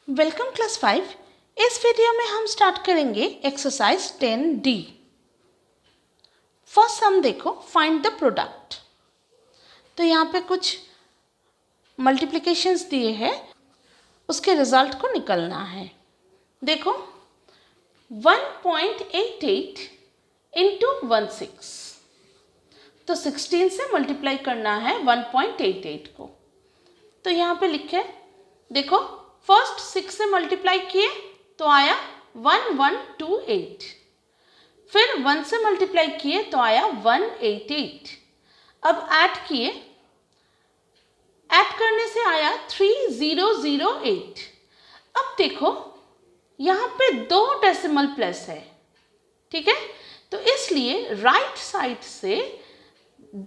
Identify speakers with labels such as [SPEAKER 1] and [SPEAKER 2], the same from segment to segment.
[SPEAKER 1] Welcome class 5। इस video में हम स्टार्ट करेंगे एक्सरसाइज 10D। फर्स्ट सम देखो, फाइंड द प्रोडक्ट। तो यहाँ पे कुछ मल्टीप्लिकेशंस दिए हैं, उसके रिजल्ट को निकलना है। देखो 1.88 इंटू 16, तो 16 से मल्टीप्लाई करना है 1.88 को। तो यहाँ पे लिखे, देखो फर्स्ट 6 से मल्टीप्लाई किए तो आया 1128, फिर 1 से मल्टीप्लाई किए तो आया 188। अब ऐड किए, ऐड करने से आया 3008। अब देखो यहाँ पे 2 डेसिमल प्लेस है, ठीक है, तो इसलिए राइट साइड से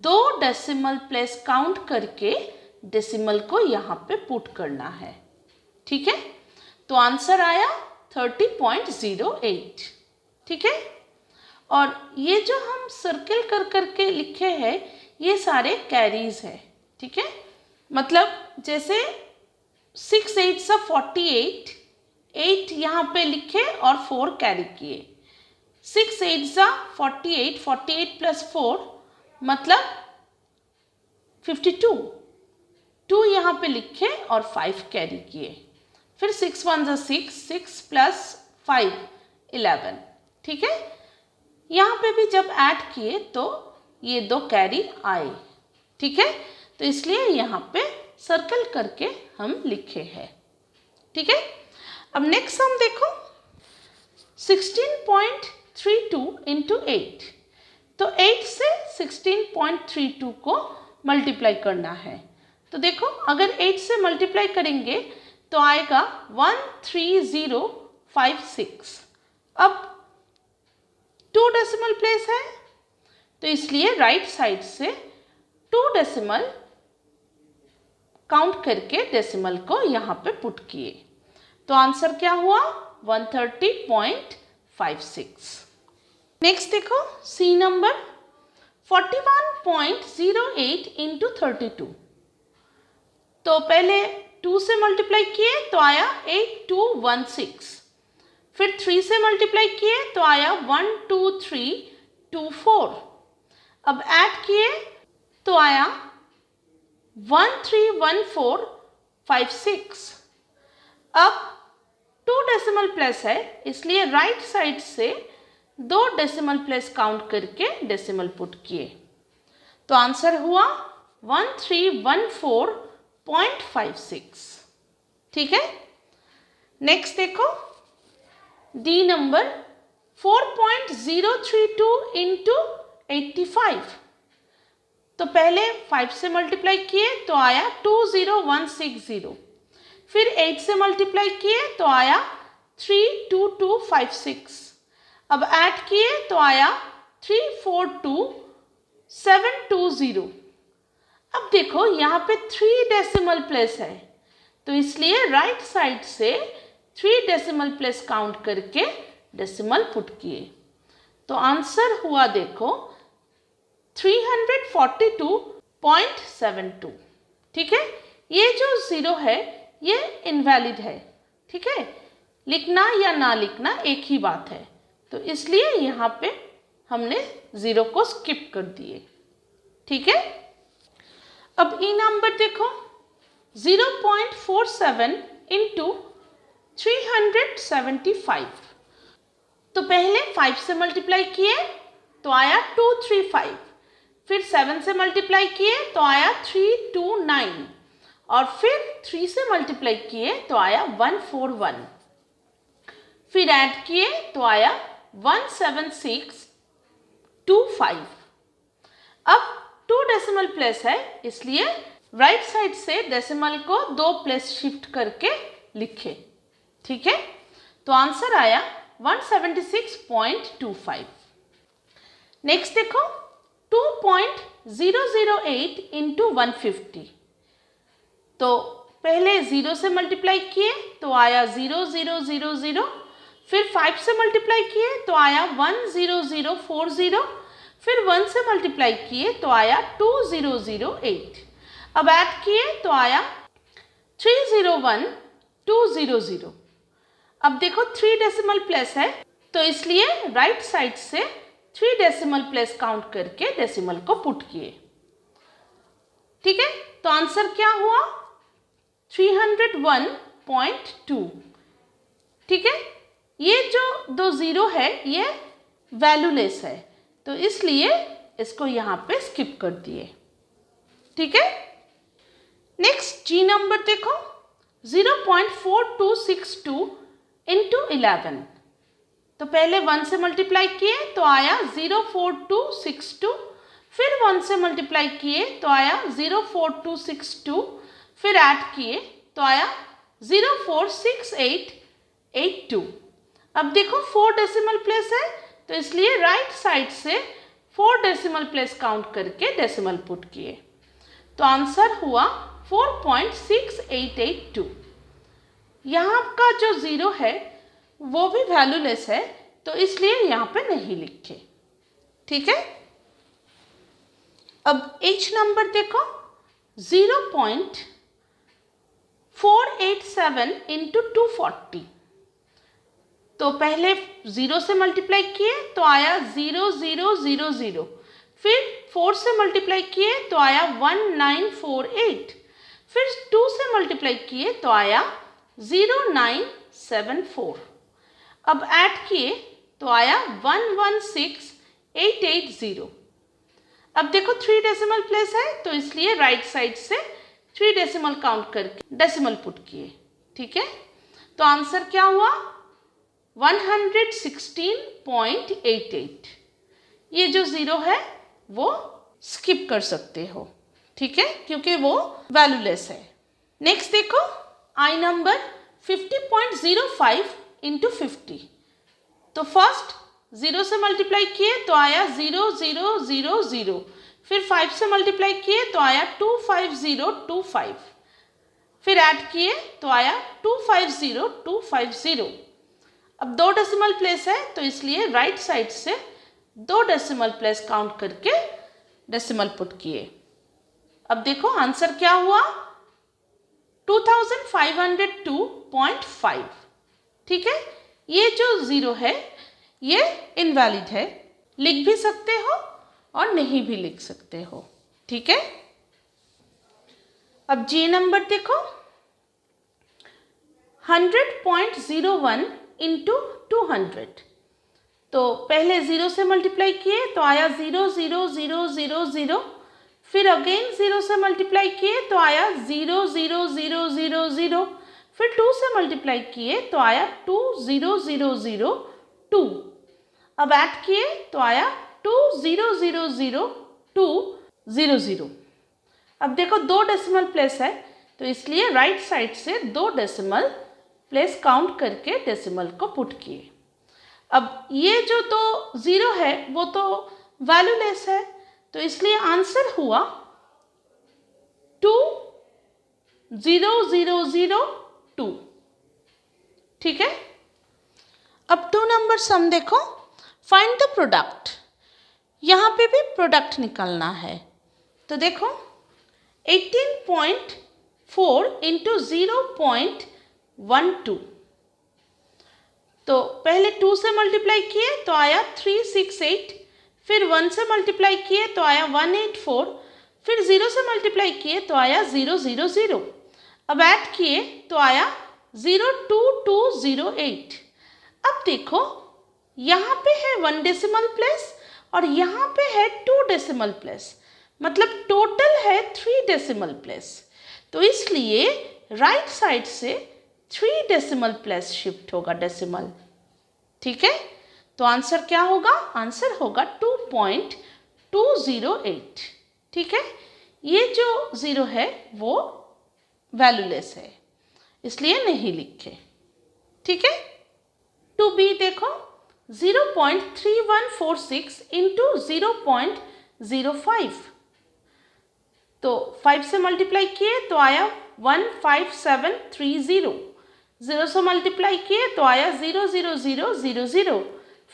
[SPEAKER 1] 2 डेसिमल प्लेस काउंट करके डेसिमल को यहाँ पे पुट करना है, ठीक है। तो आंसर आया 30.08, ठीक है। और ये जो हम सर्किल कर करके लिखे हैं ये सारे कैरीज है, ठीक है। मतलब जैसे 6 8 सा 48, 8 यहाँ पे लिखे और 4 कैरी किए। 6 8 सा 48, 48 प्लस 4 मतलब 52, 2 यहाँ पे लिखे और 5 कैरी किए। फिर 6 1 सा 6, 6 प्लस 5 11, ठीक है। यहाँ पे भी जब ऐड किए तो ये 2 कैरी आए, ठीक है। तो इसलिए यहाँ पे सर्कल करके हम लिखे हैं, ठीक है। अब नेक्स्ट सम देखो 16.32 इंटू 8। तो 8 से 16.32 को मल्टीप्लाई करना है। तो देखो अगर 8 से मल्टीप्लाई करेंगे तो आएगा 13056। अब 2 डेसिमल प्लेस है तो इसलिए राइट साइड से 2 डेसिमल काउंट करके डेसिमल को यहाँ पे पुट किए। तो आंसर क्या हुआ 130.56। नेक्स्ट देखो सी नंबर 41.08 इंटू 32। तो पहले 2 से मल्टीप्लाई किए तो आया 8216, फिर 3 से मल्टीप्लाई किए तो आया 12324। अब ऐड किए तो आया 131456। अब 2 डेसिमल प्लेस है इसलिए राइट साइड से 2 डेसिमल प्लेस काउंट करके डेसिमल पुट किए। तो आंसर हुआ 1314.56, ठीक है। नेक्स्ट देखो डी नंबर 4.032 इंटू 85। तो पहले 5 से मल्टीप्लाई किए तो आया 20160, फिर 8 से मल्टीप्लाई किए तो आया 32256। अब ऐड किए तो आया 342720। अब देखो यहाँ पे 3 डेसिमल प्लेस है तो इसलिए राइट साइड से 3 डेसिमल प्लेस काउंट करके डेसिमल पुट किए। तो आंसर हुआ देखो 342.72, ठीक है। ये जो 0 है ये इनवैलिड है, ठीक है। लिखना या ना लिखना एक ही बात है, तो इसलिए यहाँ पे हमने 0 को स्किप कर दिए, ठीक है। अब ई नंबर देखो 0.47 इंटू 375। तो पहले 5 से मल्टीप्लाई किए तो आया 235, फिर 7 से मल्टीप्लाई किए तो आया 329 और फिर 3 से मल्टीप्लाई किए तो आया 141, फिर ऐड किए तो आया 17625। अब 2 डेसिमल प्लेस है इसलिए राइट साइड से डेसिमल को 2 प्लेस शिफ्ट करके लिखे, ठीक है। तो आंसर आया 176.25। नेक्स्ट देखो 2.008 इंटू 150। तो पहले 0 से मल्टीप्लाई किए तो आया 0000, फिर 5 से मल्टीप्लाई किए तो आया 10040, फिर 1 से मल्टीप्लाई किए तो आया 2008। अब ऐड किए तो आया 301 200। अब देखो 3 डेसिमल प्लेस है, तो इसलिए राइट साइड से 3 डेसिमल प्लेस काउंट करके डेसिमल को पुट किए। ठीक है, तो आंसर क्या हुआ? 301.2। ठीक है, ये जो 2 जीरो है ये वैल्यूलेस है, तो इसलिए इसको यहाँ पे स्किप कर दिए। ठीक है, नेक्स्ट जी नंबर देखो, 0.4262 इंटू 11। तो पहले 1 से मल्टीप्लाई किए तो आया 04262, फिर 1 से मल्टीप्लाई किए तो आया 04262, फिर ऐड किए तो आया 0468882। अब देखो 4 डेसिमल प्लेस है, तो इसलिए राइट साइड से 4 डेसिमल प्लेस काउंट करके डेसिमल पुट किए, तो आंसर हुआ 4.6882। यहाँ का जो जीरो है वो भी वैल्यूलेस है, तो इसलिए यहाँ पे नहीं लिखे। ठीक है, अब एच नंबर देखो, 0.487 इंटू 240। तो पहले 0 से मल्टीप्लाई किए तो आया 0000, फिर 4 से मल्टीप्लाई किए तो आया 1948, फिर 2 से मल्टीप्लाई किए तो आया 0974। अब ऐड किए तो आया 116880। अब देखो 3 डेसिमल प्लेस है, तो इसलिए राइट साइड से 3 डेसिमल काउंट करके डेसिमल पुट किए। ठीक है, तो आंसर क्या हुआ? 116.88। ये जो जीरो है वो स्किप कर सकते हो। ठीक है, क्योंकि वो वैल्यूलेस है। नेक्स्ट देखो, आई नंबर 50.05 इंटू 50। तो फर्स्ट 0 से मल्टीप्लाई किए तो आया 0000, फिर 5 से मल्टीप्लाई किए तो आया 25025, फिर ऐड किए तो आया 250250। अब 2 डेसिमल प्लेस है, तो इसलिए राइट साइड से 2 डेसिमल प्लेस काउंट करके डेसिमल पुट किए। अब देखो आंसर क्या हुआ? 2502.5। ठीक है, ये जो जीरो है ये इनवैलिड है, लिख भी सकते हो और नहीं भी लिख सकते हो। ठीक है, अब जी नंबर देखो, 100.01 इंटू 200। तो पहले 0 से मल्टीप्लाई किए तो आया 00000, फिर अगेन 0 से मल्टीप्लाई किए तो आया 00000, फिर 2 से मल्टीप्लाई किए तो आया 20002। अब ऐड किए तो आया 2000200। अब देखो 2 डेसिमल प्लेस है, तो इसलिए राइट साइड से 2 डेसिमल प्लेस काउंट करके डेसिमल को पुट किए। अब ये जो तो जीरो है वो तो वैल्यूलेस है, तो इसलिए आंसर हुआ 20002। ठीक है, अब 2 नंबर सम देखो, फाइंड द प्रोडक्ट। यहाँ पे भी प्रोडक्ट निकालना है। तो देखो 18.4 इंटू 0.12। तो पहले 2 से मल्टीप्लाई किए तो आया 368, फिर 1 से मल्टीप्लाई किए तो आया 184, फिर 0 से मल्टीप्लाई किए तो आया 000। अब ऐड किए तो आया 02208। अब देखो यहाँ पे है 1 डेसिमल प्लेस और यहाँ पे है 2 डेसिमल प्लेस, मतलब टोटल है 3 डेसिमल प्लेस। तो इसलिए राइट साइड से 3 डेसिमल प्लेस शिफ्ट होगा डेसिमल। ठीक है, तो आंसर क्या होगा? आंसर होगा 2.208। ठीक है, ये जो जीरो है वो वैल्यूलेस है, इसलिए नहीं लिखे। ठीक है, 2b देखो, 0.3146 इंटू 0.05। तो 5 से मल्टीप्लाई किए तो आया 15730, 0 से मल्टीप्लाई किए तो आया 00000,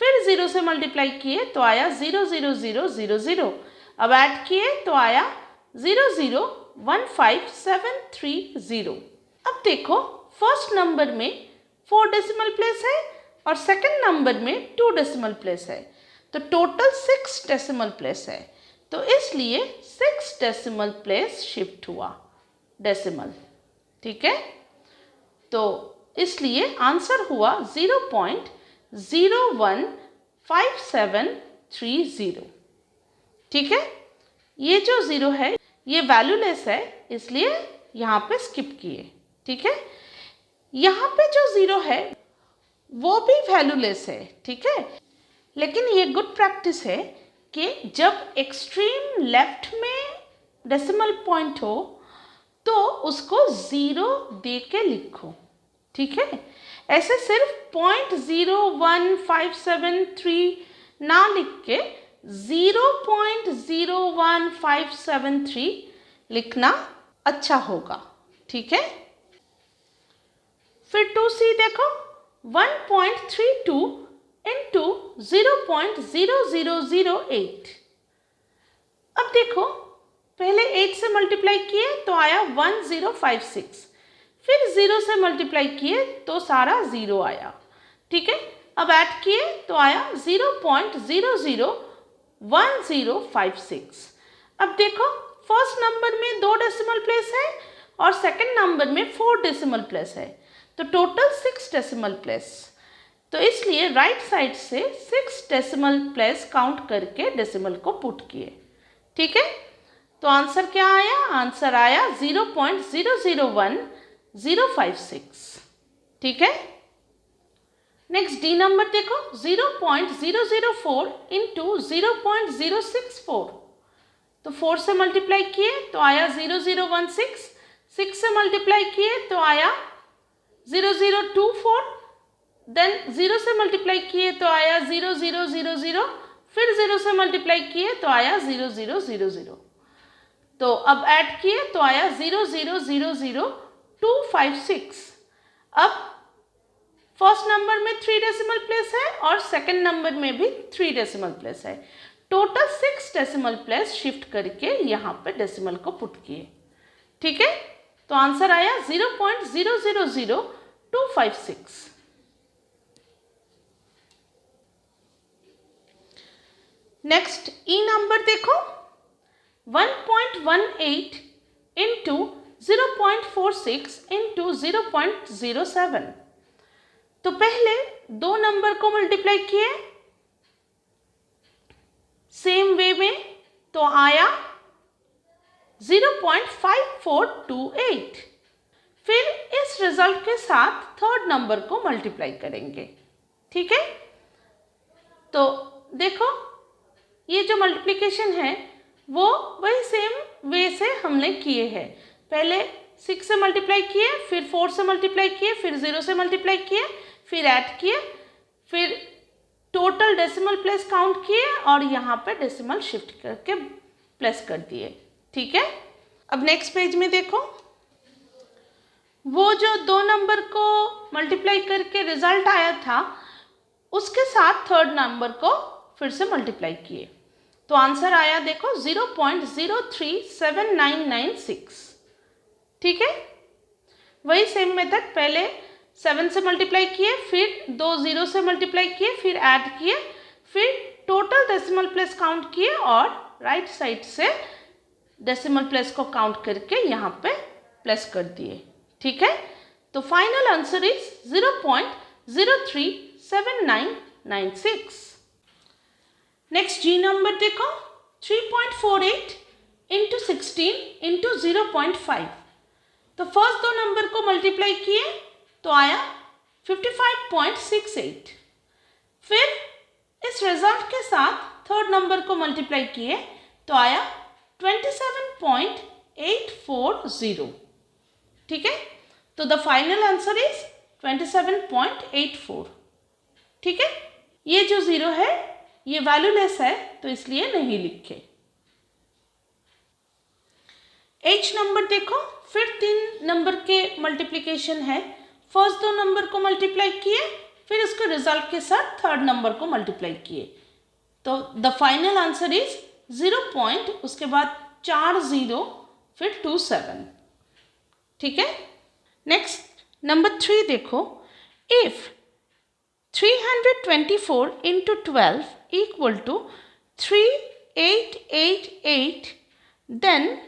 [SPEAKER 1] फिर 0 से मल्टीप्लाई किए तो आया 00000। अब ऐड किए तो आया 0015730। अब देखो फर्स्ट नंबर में 4 डेसिमल प्लेस है और सेकंड नंबर में 2 डेसिमल प्लेस है, तो टोटल 6 डेसिमल प्लेस है, तो इसलिए 6 डेसिमल प्लेस शिफ्ट हुआ डेसिमल। ठीक है, तो इसलिए आंसर हुआ 0.015730। ठीक है, ये जो 0 है ये वैल्यूलेस है, इसलिए यहाँ पे स्किप किए। ठीक है, यहाँ पे जो 0 है वो भी वैल्यूलेस है। ठीक है, लेकिन ये गुड प्रैक्टिस है कि जब एक्सट्रीम लेफ्ट में डेसिमल पॉइंट हो तो उसको 0 दे के लिखो। ठीक है, ऐसे सिर्फ 0.01573 ना लिख के 0.01573 लिखना अच्छा होगा। ठीक है, फिर 2C देखो, 1.32 इंटू 0.0008। अब देखो, पहले 8 से मल्टीप्लाई किए तो आया 1056, फिर 0 से मल्टीप्लाई किए तो सारा 0 आया। ठीक है, अब ऐड किए तो आया 0.001056। अब देखो, फर्स्ट नंबर में 2 डेसिमल प्लेस है और सेकंड नंबर में 4 डेसिमल प्लेस है, तो टोटल 6 डेसिमल प्लेस, तो इसलिए राइट साइड से 6 डेसिमल प्लेस काउंट करके डेसिमल को पुट किए। ठीक है, तो आंसर क्या आया? आंसर आया 0.001056। ठीक है, नेक्स्ट डी नंबर देखो, 0.004 इंटू 0.064, तो 4 से मल्टीप्लाई किए तो आया 0016, 6 से मल्टीप्लाई किए तो आया 0024, देन 0 से मल्टीप्लाई किए तो आया 0000, फिर 0 से मल्टीप्लाई किए तो आया 0000, तो अब ऐड किए तो आया 0000256। अब फर्स्ट नंबर में 3 डेसिमल प्लेस है और सेकंड नंबर में भी 3 डेसिमल प्लेस है, टोटल 6 डेसिमल प्लेस शिफ्ट करके यहाँ पे डेसिमल को पुट किए। ठीक है, तो आंसर आया 0.000256। नेक्स्ट ई नंबर देखो, 1.18 इंटू 0.46 इंटू 0.07, तो पहले 2 नंबर को मल्टीप्लाई किए सेम वे में, तो आया 0.5428, फिर इस रिजल्ट के साथ थर्ड नंबर को मल्टीप्लाई करेंगे। ठीक है, तो देखो ये जो मल्टीप्लिकेशन है वो वही सेम वे से हमने किए हैं, पहले 6 से मल्टीप्लाई किए, फिर 4 से मल्टीप्लाई किए, फिर 0 से मल्टीप्लाई किए, फिर ऐड किए, फिर टोटल डेसिमल प्लेस काउंट किए और यहाँ पे डेसिमल शिफ्ट करके प्लेस कर दिए। ठीक है, अब नेक्स्ट पेज में देखो, वो जो 2 नंबर को मल्टीप्लाई करके रिजल्ट आया था उसके साथ थर्ड नंबर को फिर से मल्टीप्लाई किए, तो आंसर आया देखो 0.037996। ठीक है, वही सेम मेथड, पहले 7 से मल्टीप्लाई किए, फिर 2 0 से मल्टीप्लाई किए, फिर ऐड किए, फिर टोटल डेसिमल प्लेस काउंट किए और राइट साइड से डेसिमल प्लेस को काउंट करके यहाँ पे प्लेस कर दिए। ठीक है, तो फाइनल आंसर इज 0.037996। नेक्स्ट जी नंबर देखो, 3.48 इंटू 16 इंटू 0.5, तो फर्स्ट 2 नंबर को मल्टीप्लाई किए तो आया 55.68, फिर इस रिजल्ट के साथ थर्ड नंबर को मल्टीप्लाई किए तो आया 27.840। ठीक है, तो द फाइनल आंसर इज 27.84। ठीक है, ये जो 0 है ये वैल्यूलेस है, तो इसलिए नहीं लिखे। एच नंबर देखो, फिर 3 नंबर के मल्टीप्लिकेशन है, फर्स्ट 2 नंबर को मल्टीप्लाई किए, फिर इसके रिजल्ट के साथ थर्ड नंबर को मल्टीप्लाई किए, तो द फाइनल आंसर इज 0. उसके बाद 4 0 फिर 27। ठीक है, नेक्स्ट नंबर 3 देखो, if 324 into 12 equal to 3888, then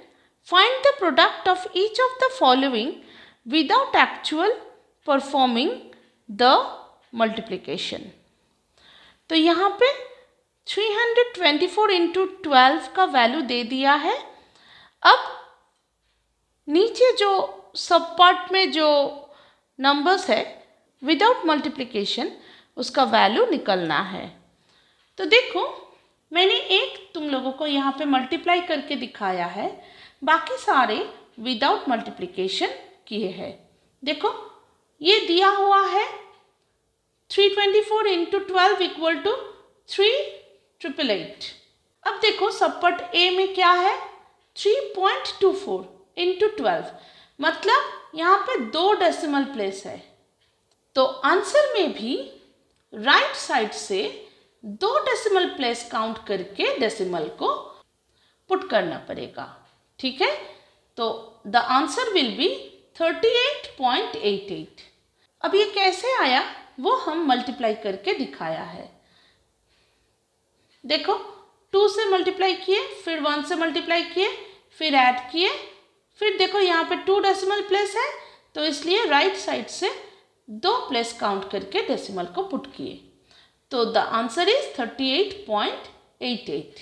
[SPEAKER 1] find the product of each of the following without actual performing the multiplication. तो यहाँ पे 324 into 12 का वैल्यू दे दिया है। अब नीचे जो सब पार्ट में जो नंबर्स है विदाउट मल्टीप्लिकेशन उसका वैल्यू निकलना है। तो देखो, मैंने एक तुम लोगों को यहाँ पे मल्टीप्लाई करके दिखाया है, बाकी सारे विदाउट मल्टीप्लिकेशन किए हैं। देखो, ये दिया हुआ है 324 इंटू 12 इक्वल टू 3888। अब देखो सब पार्ट ए में क्या है, 3.24 इंटू 12, मतलब यहाँ पे 2 डेसिमल प्लेस है। तो आंसर में भी राइट साइड से 2 डेसिमल प्लेस काउंट करके डेसिमल को पुट करना पड़ेगा। ठीक है, तो द आंसर विल बी 38.88। अब ये कैसे आया वो हम मल्टीप्लाई करके दिखाया है। देखो, 2 से मल्टीप्लाई किए, फिर 1 से मल्टीप्लाई किए, फिर ऐड किए, फिर देखो यहाँ पे 2 डेसिमल प्लेस है, तो इसलिए राइट साइड से 2 प्लेस काउंट करके डेसिमल को पुट किए। तो द आंसर इज 38.88।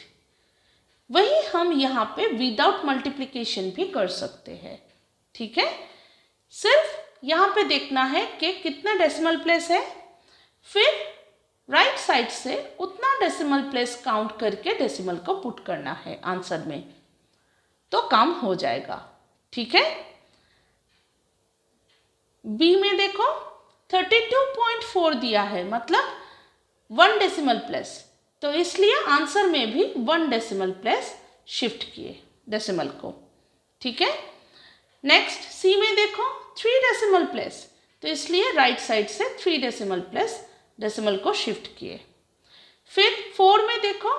[SPEAKER 1] वही हम यहाँ पे विदाउट मल्टीप्लिकेशन भी कर सकते हैं। ठीक है, सिर्फ यहाँ पे देखना है कि कितना डेसिमल प्लेस है, फिर राइट साइड से उतना डेसिमल प्लेस काउंट करके डेसिमल को पुट करना है आंसर में, तो काम हो जाएगा। ठीक है, बी में देखो 32.4 दिया है, मतलब 1 डेसिमल प्लेस, तो इसलिए आंसर में भी 1 डेसिमल प्लेस शिफ्ट किए डेसिमल को। ठीक है, नेक्स्ट सी में देखो 3 डेसिमल प्लेस, तो इसलिए राइट साइड से 3 डेसिमल प्लेस डेसिमल को शिफ्ट किए। फिर 4 में देखो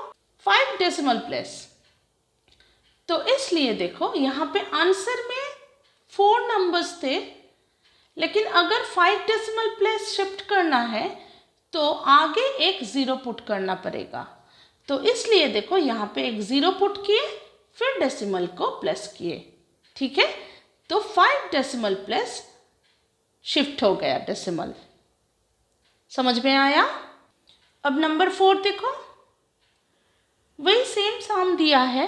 [SPEAKER 1] 5 डेसिमल प्लेस, तो इसलिए देखो यहाँ पे आंसर में 4 नंबर्स थे, लेकिन अगर 5 डेसिमल प्लेस शिफ्ट करना है तो आगे एक 0 पुट करना पड़ेगा। तो इसलिए देखो यहाँ पे एक 0 पुट किए, फिर डेसिमल को प्लस किए। ठीक है, तो 5 डेसिमल प्लेस शिफ्ट हो गया डेसिमल। समझ में आया? अब नंबर 4 देखो, वही सेम सम दिया है।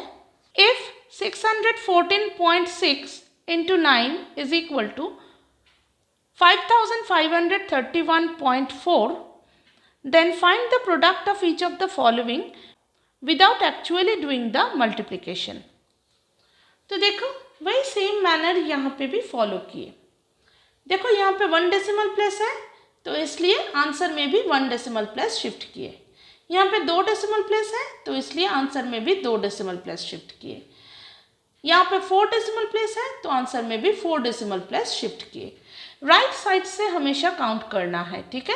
[SPEAKER 1] If 614.6 into 9 is equal to 5531.4, then find the product of each of the following without actually doing the multiplication. तो देखो वही सेम मैनर यहाँ पे भी फॉलो किए। देखो यहाँ पे 1 डेसिमल प्लेस है, तो इसलिए आंसर में भी 1 डेसिमल प्लेस शिफ्ट किए। यहाँ पे 2 डेसिमल प्लेस है, तो इसलिए आंसर में भी 2 डेसिमल प्लेस शिफ्ट किए। यहाँ पे 4 डेसिमल प्लेस है, तो आंसर में भी 4 डेसिमल प्लेस शिफ्ट किए। राइट साइड से हमेशा काउंट करना है। ठीक है,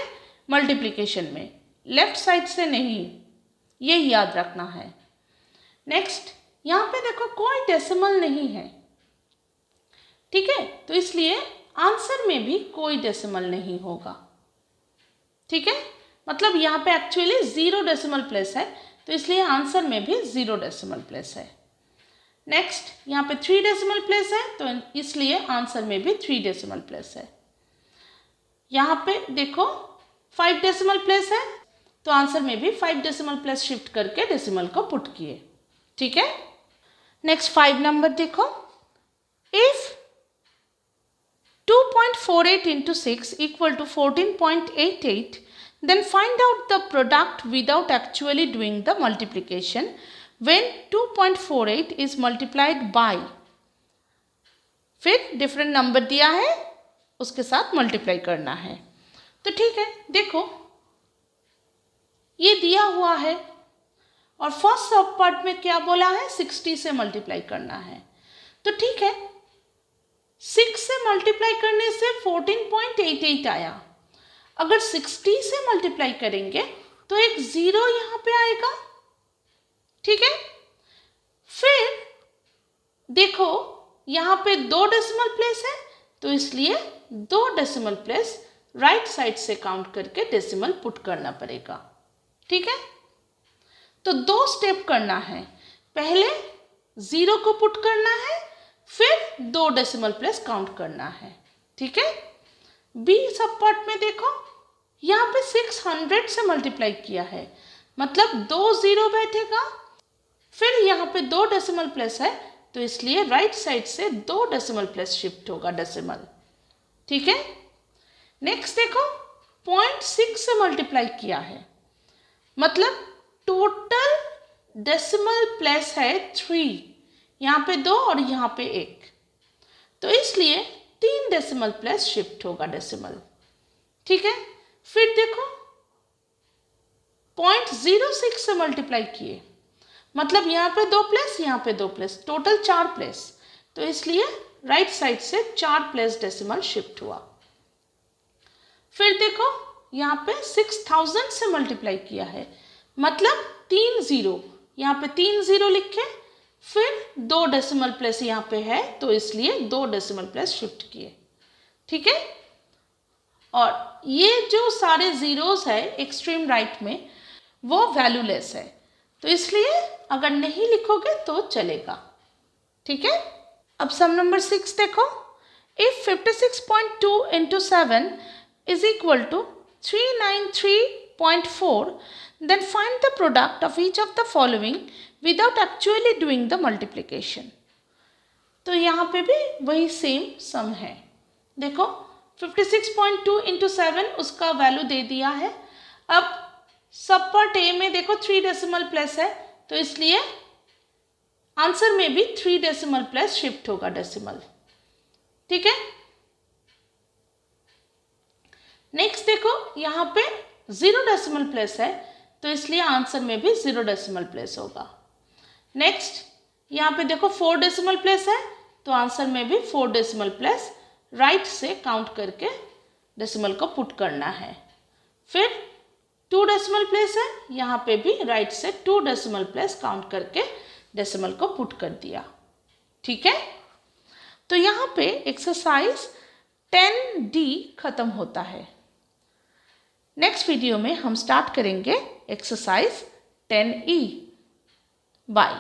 [SPEAKER 1] मल्टीप्लिकेशन में लेफ्ट साइड से नहीं, ये याद रखना है। नेक्स्ट यहाँ पे देखो कोई डेसिमल नहीं है। ठीक है, तो इसलिए आंसर में भी कोई डेसिमल नहीं होगा। ठीक है, मतलब यहाँ पे एक्चुअली 0 डेसिमल प्लेस है, तो इसलिए आंसर में भी 0 डेसिमल प्लेस है। नेक्स्ट यहाँ पे 3 डेसिमल प्लेस है, तो इसलिए आंसर में भी 3 डेसिमल प्लेस है। यहाँ पे देखो 5 डेसिमल प्लेस है, तो आंसर में भी 5 डेसिमल प्लेस शिफ्ट करके डेसिमल को पुट किए। ठीक है, नेक्स्ट 5 नंबर देखो, if 2.48 into 6 equal to 14.88, then find out the product without actually doing the multiplication when 2.48 is multiplied by, फिर डिफरेंट नंबर दिया है उसके साथ मल्टीप्लाई करना है। तो ठीक है, देखो ये दिया हुआ है और फर्स्ट सब पार्ट में क्या बोला है, 60 से मल्टीप्लाई करना है। तो ठीक है, 6 से मल्टीप्लाई करने से 14.88 आया। अगर 60 से मल्टीप्लाई करेंगे तो एक 0 यहाँ पे आएगा। ठीक है, फिर देखो यहाँ पे 2 डेसिमल प्लेस है, तो तो इसलिए 2 डेसिमल प्लेस राइट साइड से काउंट करके डेसिमल पुट करना पड़ेगा। ठीक है, तो 2 स्टेप करना है। पहले 0 को पुट करना है, फिर 2 डेसिमल प्लेस काउंट करना है। ठीक है, बी सब पार्ट में देखो, यहाँ पे 600 से मल्टीप्लाई किया है, मतलब 2 0 बैठेगा, फिर यहाँ पे 2 डेसिमल प्लेस है, तो इसलिए राइट साइड से 2 डेसिमल प्लेस शिफ्ट होगा डेसिमल। ठीक है, नेक्स्ट देखो 0.6 से मल्टीप्लाई किया है, मतलब टोटल डेसिमल प्लेस है 3, यहाँ पे 2 और यहाँ पे 1, तो इसलिए 3 डेसिमल प्लेस शिफ्ट होगा डेसिमल। ठीक है, फिर देखो 0.06 से मल्टीप्लाई किए, मतलब यहाँ पे 2 प्लेस, यहाँ पे 2 प्लेस, टोटल 4 प्लेस, तो इसलिए राइट साइड से 4 प्लेस डेसिमल शिफ्ट हुआ। फिर देखो यहाँ पे 6000 से मल्टीप्लाई किया है, मतलब 3 0, यहाँ पे 3 0 लिखे, फिर 2 डेसिमल प्लेस यहाँ पे है, तो इसलिए 2 डेसिमल प्लेस शिफ्ट किए। ठीक है, और ये जो सारे जीरोस है एक्सट्रीम राइट में वो वैल्यूलेस है, तो इसलिए अगर नहीं लिखोगे तो चलेगा। ठीक है, अब सम नंबर 6 देखो, if 56.2 into 7 is equal to 393.4, then find the product of each of the following without actually doing the multiplication। तो यहाँ पे भी वही सेम सम है। देखो 56.2 into 7 उसका वैल्यू दे दिया है। अब सब पार्ट ए में देखो 3 डेसिमल प्लेस है, तो इसलिए आंसर में भी 3 डेसिमल प्लेस शिफ्ट होगा डेसिमल। ठीक है, नेक्स्ट देखो यहाँ पे 0 डेसिमल प्लेस है, तो इसलिए आंसर में भी 0 डेसिमल प्लेस होगा। नेक्स्ट यहाँ पे देखो 4 डेसिमल प्लेस है, तो आंसर में भी 4 डेसिमल प्लेस राइट से काउंट करके डेसिमल को पुट करना है। फिर 2 डेसिमल प्लेस है, यहाँ पे भी राइट से 2 डेसिमल प्लेस काउंट करके डेसिमल को पुट कर दिया। ठीक है, तो यहाँ पे एक्सरसाइज 10D खत्म होता है। नेक्स्ट वीडियो में हम स्टार्ट करेंगे एक्सरसाइज 10E। बाय।